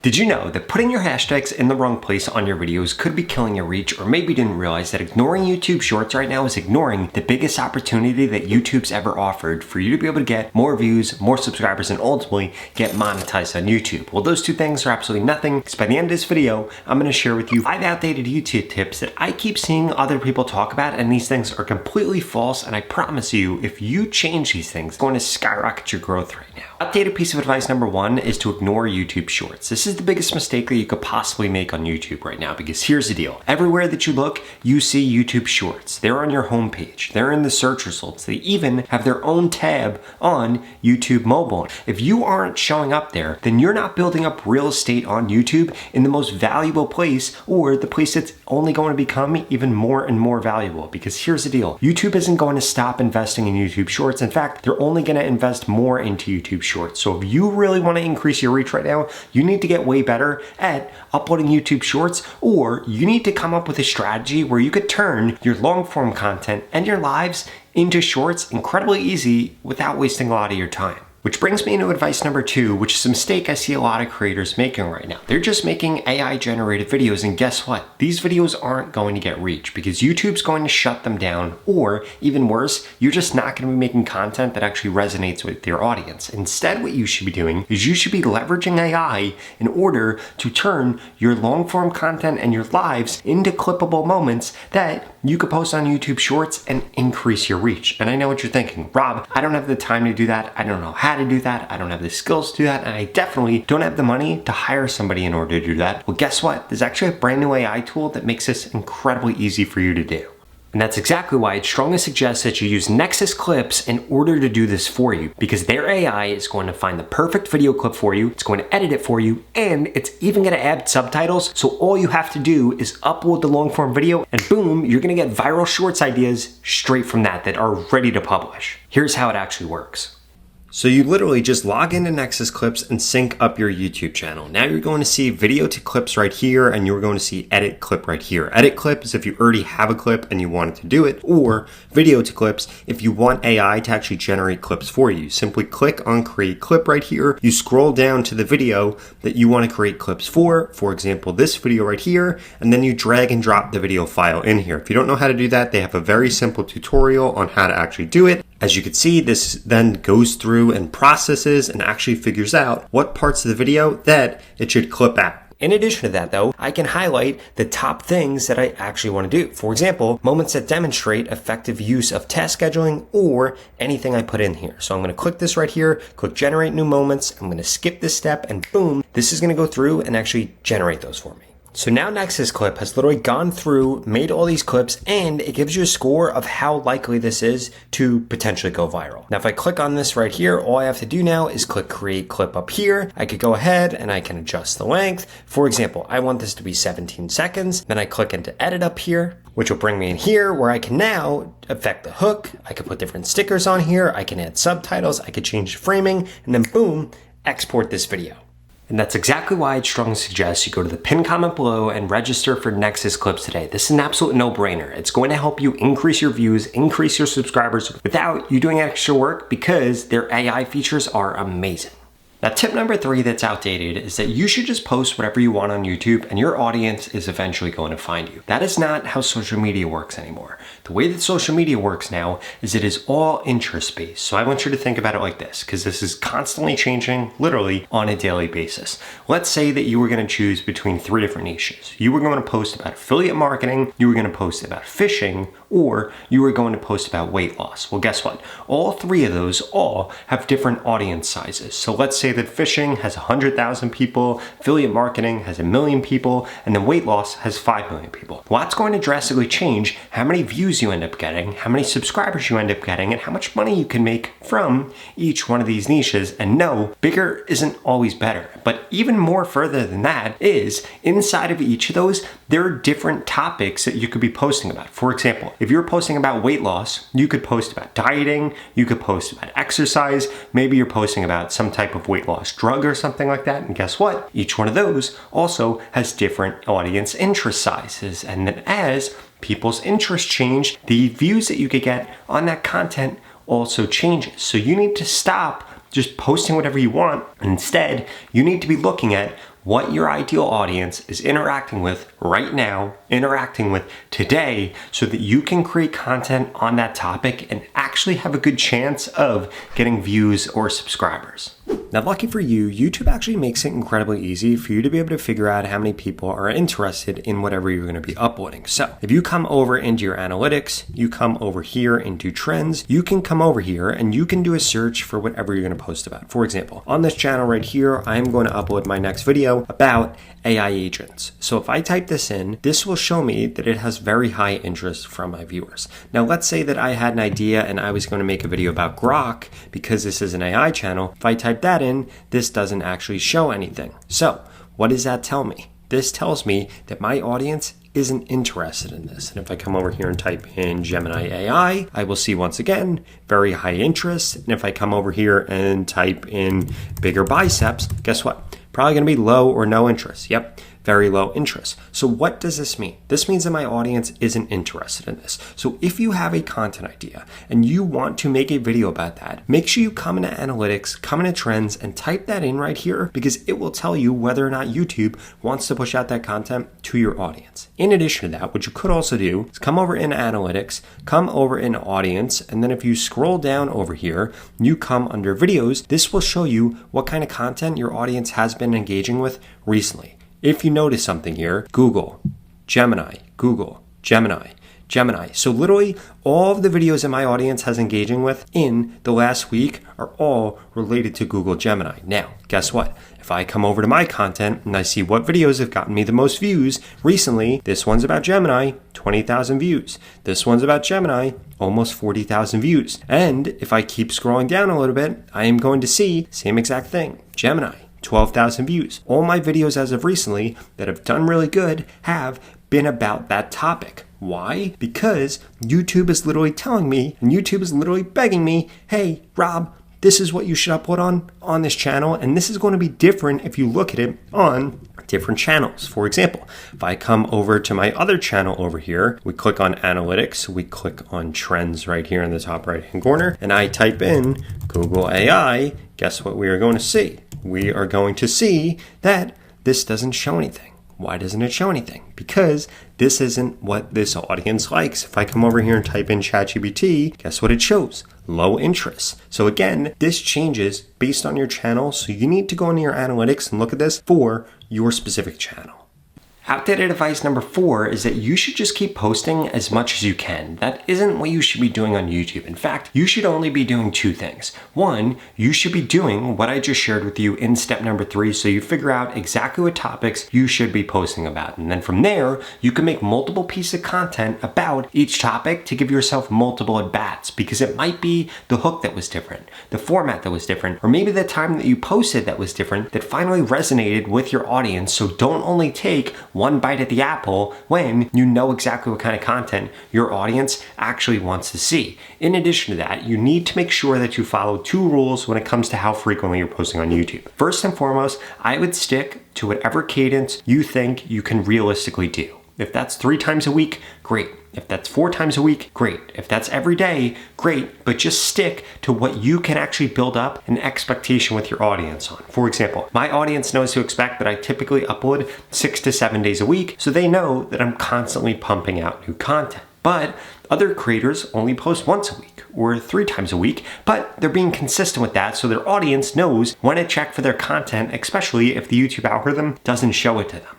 Did you know that putting your hashtags in the wrong place on your videos could be killing your reach, or maybe you didn't realize that ignoring YouTube Shorts right now is ignoring the biggest opportunity that YouTube's ever offered for you to be able to get more views, more subscribers, and ultimately get monetized on YouTube? Well, those two things are absolutely nothing, because by the end of this video, I'm going to share with you 5 outdated YouTube tips that I keep seeing other people talk about, and these things are completely false, and I promise you, if you change these things, it's going to skyrocket your growth right now. Outdated piece of advice number 1 is to ignore YouTube Shorts. This is the biggest mistake that you could possibly make on YouTube right now, because here's the deal. Everywhere that you look, you see YouTube Shorts. They're on your homepage. They're in the search results. They even have their own tab on YouTube mobile. If you aren't showing up there, then you're not building up real estate on YouTube in the most valuable place, or the place that's only going to become even more and more valuable. Because here's the deal. YouTube isn't going to stop investing in YouTube Shorts. In fact, they're only going to invest more into YouTube Shorts. So if you really want to increase your reach right now, you need to get way better at uploading YouTube Shorts, or you need to come up with a strategy where you could turn your long form content and your lives into shorts incredibly easy without wasting a lot of your time. Which brings me into advice number 2, which is a mistake I see a lot of creators making right now. They're just making AI generated videos, and guess what? These videos aren't going to get reach because YouTube's going to shut them down, or even worse, you're just not going to be making content that actually resonates with your audience. Instead, what you should be doing is you should be leveraging AI in order to turn your long form content and your lives into clippable moments that you could post on YouTube Shorts and increase your reach. And I know what you're thinking, Rob, I don't have the time to do that. I don't know how to do that. I don't have the skills to do that. And I definitely don't have the money to hire somebody in order to do that. Well, guess what? There's actually a brand new AI tool that makes this incredibly easy for you to do. And that's exactly why I'd strongly suggest that you use Nexus Clips in order to do this for you, because their AI is going to find the perfect video clip for you, it's going to edit it for you, and it's even going to add subtitles. So all you have to do is upload the long form video, and boom, you're going to get viral shorts ideas straight from that are ready to publish. Here's how it actually works. So you literally just log into Nexus Clips and sync up your YouTube channel. Now you're going to see video to clips right here, and you're going to see edit clip right here. Edit clip is if you already have a clip and you wanted to do it, or video to clips if you want AI to actually generate clips for you. Simply click on create clip right here. You scroll down to the video that you want to create clips for example, this video right here, and then you drag and drop the video file in here. If you don't know how to do that, they have a very simple tutorial on how to actually do it. As you can see, this then goes through and processes and actually figures out what parts of the video that it should clip out. In addition to that though, I can highlight the top things that I actually want to do. For example, moments that demonstrate effective use of task scheduling or anything I put in here. So I'm going to click this right here, click generate new moments. I'm going to skip this step, and boom, this is going to go through and actually generate those for me. So now Nexus Clip has literally gone through, made all these clips, and it gives you a score of how likely this is to potentially go viral. Now, if I click on this right here, all I have to do now is click create clip up here. I could go ahead and I can adjust the length. For example, I want this to be 17 seconds. Then I click into edit up here, which will bring me in here where I can now affect the hook. I can put different stickers on here. I can add subtitles. I could change the framing, and then boom, export this video. And that's exactly why I'd strongly suggest you go to the pinned comment below and register for Nexus Clips today. This is an absolute no-brainer. It's going to help you increase your views, increase your subscribers without you doing extra work, because their AI features are amazing. Now, tip number 3 that's outdated is that you should just post whatever you want on YouTube and your audience is eventually going to find you. That is not how social media works anymore. The way that social media works now is it is all interest-based. So I want you to think about it like this, because this is constantly changing literally on a daily basis. Let's say that you were going to choose between 3 different niches. You were going to post about affiliate marketing, you were going to post about fishing, or you were going to post about weight loss. Well, guess what? All 3 of those all have different audience sizes. So let's say that fishing has 100,000 people, affiliate marketing has 1 million people, and then weight loss has 5 million people. Well, that's going to drastically change how many views you end up getting, how many subscribers you end up getting, and how much money you can make from each one of these niches. And no, bigger isn't always better. But even more further than that is inside of each of those, there are different topics that you could be posting about. For example, if you're posting about weight loss, you could post about dieting, you could post about exercise, maybe you're posting about some type of weight loss drug or something like that. And guess what? Each one of those also has different audience interest sizes. And then as people's interests change, the views that you could get on that content also changes. So you need to stop just posting whatever you want. Instead, you need to be looking at what your ideal audience is interacting with right now, interacting with today, so that you can create content on that topic and actually have a good chance of getting views or subscribers. Now, lucky for you, YouTube actually makes it incredibly easy for you to be able to figure out how many people are interested in whatever you're going to be uploading. So if you come over into your analytics, you come over here into trends, you can come over here and you can do a search for whatever you're going to post about. For example, on this channel right here, I'm going to upload my next video about AI agents. So if I type this in, this will show me that it has very high interest from my viewers. Now, let's say that I had an idea and I was going to make a video about Grok because this is an AI channel. If I type that in, this doesn't actually show anything. So what does that tell me? This tells me that my audience isn't interested in this. And if I come over here and type in Gemini AI, I will see once again, very high interest. And if I come over here and type in bigger biceps, guess what? Probably going to be low or no interest. Yep, very low interest. So what does this mean? This means that my audience isn't interested in this. So if you have a content idea and you want to make a video about that, make sure you come into analytics, come into trends, and type that in right here, because it will tell you whether or not YouTube wants to push out that content to your audience. In addition to that, what you could also do is come over in analytics, come over in audience, and then if you scroll down over here, you come under videos, this will show you what kind of content your audience has been engaging with recently. If you notice something here, Google, Gemini, Google, Gemini, Gemini. So literally all of the videos that my audience has engaging with in the last week are all related to Google Gemini. Now, guess what? If I come over to my content and I see what videos have gotten me the most views recently, this one's about Gemini, 20,000 views. This one's about Gemini, almost 40,000 views. And if I keep scrolling down a little bit, I am going to see same exact thing, Gemini, 12,000 views. All my videos as of recently that have done really good have been about that topic. Why? Because YouTube is literally telling me, and YouTube is literally begging me, hey, Rob, this is what you should upload on this channel, and this is going to be different if you look at it on different channels. For example, if I come over to my other channel over here, we click on analytics, we click on trends right here in the top right hand corner, and I type in Google AI, guess what we are going to see? We are going to see that this doesn't show anything. Why doesn't it show anything? Because this isn't what this audience likes. If I come over here and type in ChatGPT, guess what it shows? Low interest. So again, this changes based on your channel. So you need to go into your analytics and look at this for your specific channel. Outdated advice number 4 is that you should just keep posting as much as you can. That isn't what you should be doing on YouTube. In fact, you should only be doing 2 things. 1, you should be doing what I just shared with you in step number 3, so you figure out exactly what topics you should be posting about. And then from there, you can make multiple pieces of content about each topic to give yourself multiple at-bats, because it might be the hook that was different, the format that was different, or maybe the time that you posted that was different that finally resonated with your audience. So don't only take one bite at the apple when you know exactly what kind of content your audience actually wants to see. In addition to that, you need to make sure that you follow 2 rules when it comes to how frequently you're posting on YouTube. First and foremost, I would stick to whatever cadence you think you can realistically do. If that's 3 times a week, great. If that's 4 times a week, great. If that's every day, great. But just stick to what you can actually build up an expectation with your audience on. For example, my audience knows to expect that I typically upload 6 to 7 days a week, so they know that I'm constantly pumping out new content. But other creators only post once a week or 3 times a week, but they're being consistent with that so their audience knows when to check for their content, especially if the YouTube algorithm doesn't show it to them.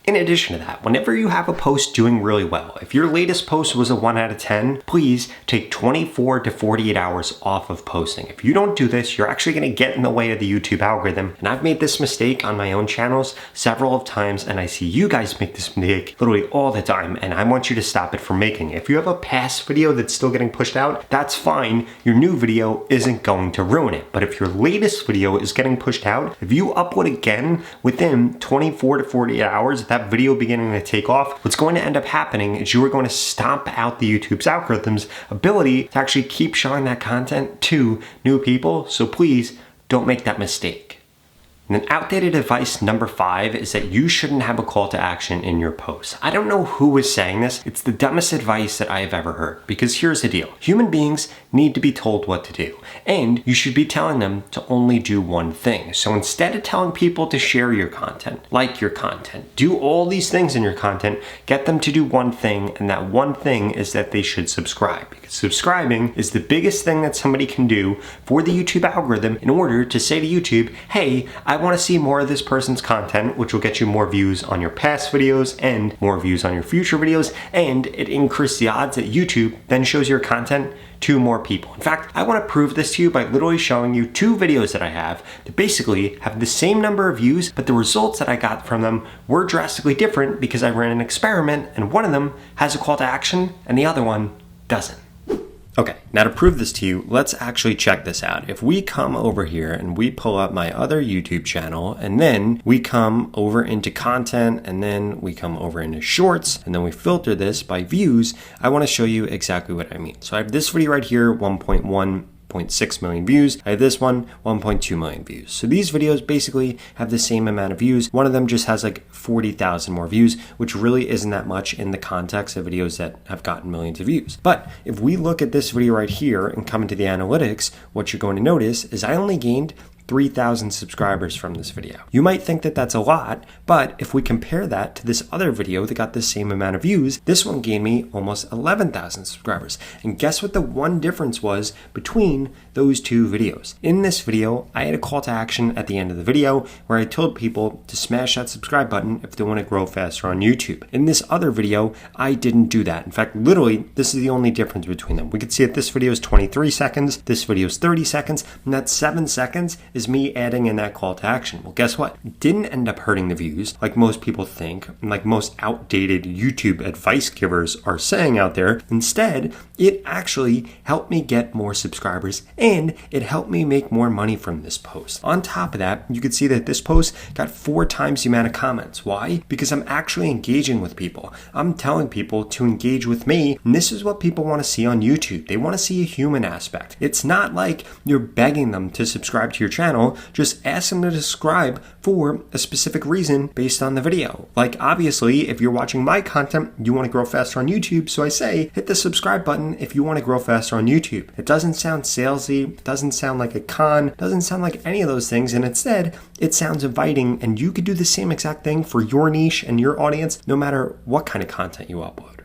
In addition to that, whenever you have a post doing really well, if your latest post was a 1 out of 10, please take 24 to 48 hours off of posting. If you don't do this, you're actually going to get in the way of the YouTube algorithm. And I've made this mistake on my own channels several of times, and I see you guys make this mistake literally all the time, and I want you to stop it from making it. If you have a past video that's still getting pushed out, that's fine. Your new video isn't going to ruin it. But if your latest video is getting pushed out, if you upload again within 24 to 48 hours, that video beginning to take off, what's going to end up happening is you are going to stomp out the YouTube's algorithm's ability to actually keep showing that content to new people. So please don't make that mistake. And then outdated advice number 5 is that you shouldn't have a call to action in your posts. I don't know who is saying this. It's the dumbest advice that I have ever heard, because here's the deal. Human beings need to be told what to do, and you should be telling them to only do one thing. So instead of telling people to share your content, like your content, do all these things in your content, get them to do one thing, and that one thing is that they should subscribe, because subscribing is the biggest thing that somebody can do for the YouTube algorithm in order to say to YouTube, hey, I want to see more of this person's content, which will get you more views on your past videos and more views on your future videos, and it increases the odds that YouTube then shows your content to more people. In fact, I want to prove this to you by literally showing you 2 videos that I have that basically have the same number of views, but the results that I got from them were drastically different because I ran an experiment, and one of them has a call to action and the other one doesn't. Okay, now to prove this to you, let's actually check this out. If we come over here and we pull up my other YouTube channel, and then we come over into content, and then we come over into shorts, and then we filter this by views, I want to show you exactly what I mean. So I have this video right here, 1.6 million views. I have this one, 1.2 million views. So these videos basically have the same amount of views. One of them just has like 40,000 more views, which really isn't that much in the context of videos that have gotten millions of views. But if we look at this video right here and come into the analytics, what you're going to notice is I only gained 3,000 subscribers from this video. You might think that that's a lot, but if we compare that to this other video that got the same amount of views, this one gained me almost 11,000 subscribers. And guess what the one difference was between those 2 videos? In this video, I had a call to action at the end of the video where I told people to smash that subscribe button if they want to grow faster on YouTube. In this other video, I didn't do that. In fact, literally, this is the only difference between them. We can see that this video is 23 seconds, this video is 30 seconds, and that 7 seconds is me adding in that call to action. Well, guess what? It didn't end up hurting the views like most people think, and like most outdated YouTube advice givers are saying out there. Instead, it actually helped me get more subscribers, and it helped me make more money from this post. On top of that, you can see that this post got 4 times the amount of comments. Why? Because I'm actually engaging with people. I'm telling people to engage with me, and this is what people want to see on YouTube. They want to see a human aspect. It's not like you're begging them to subscribe to your channel. Just ask them to subscribe for a specific reason based on the video. Like, obviously, if you're watching my content, you want to grow faster on YouTube, so I say hit the subscribe button if you want to grow faster on YouTube. It doesn't sound salesy, it doesn't sound like a con, it doesn't sound like any of those things, and instead, it sounds inviting, and you could do the same exact thing for your niche and your audience, no matter what kind of content you upload.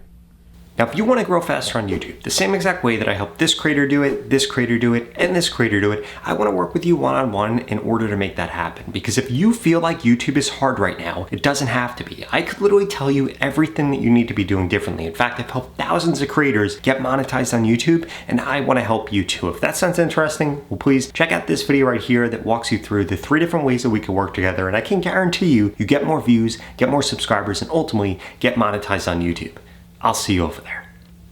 Now, if you want to grow faster on YouTube, the same exact way that I help this creator do it, this creator do it, and this creator do it, I want to work with you one-on-one in order to make that happen. Because if you feel like YouTube is hard right now, it doesn't have to be. I could literally tell you everything that you need to be doing differently. In fact, I've helped thousands of creators get monetized on YouTube, and I want to help you too. If that sounds interesting, well, please check out this video right here that walks you through the 3 different ways that we can work together, and I can guarantee you get more views, get more subscribers, and ultimately get monetized on YouTube. I'll see you over there.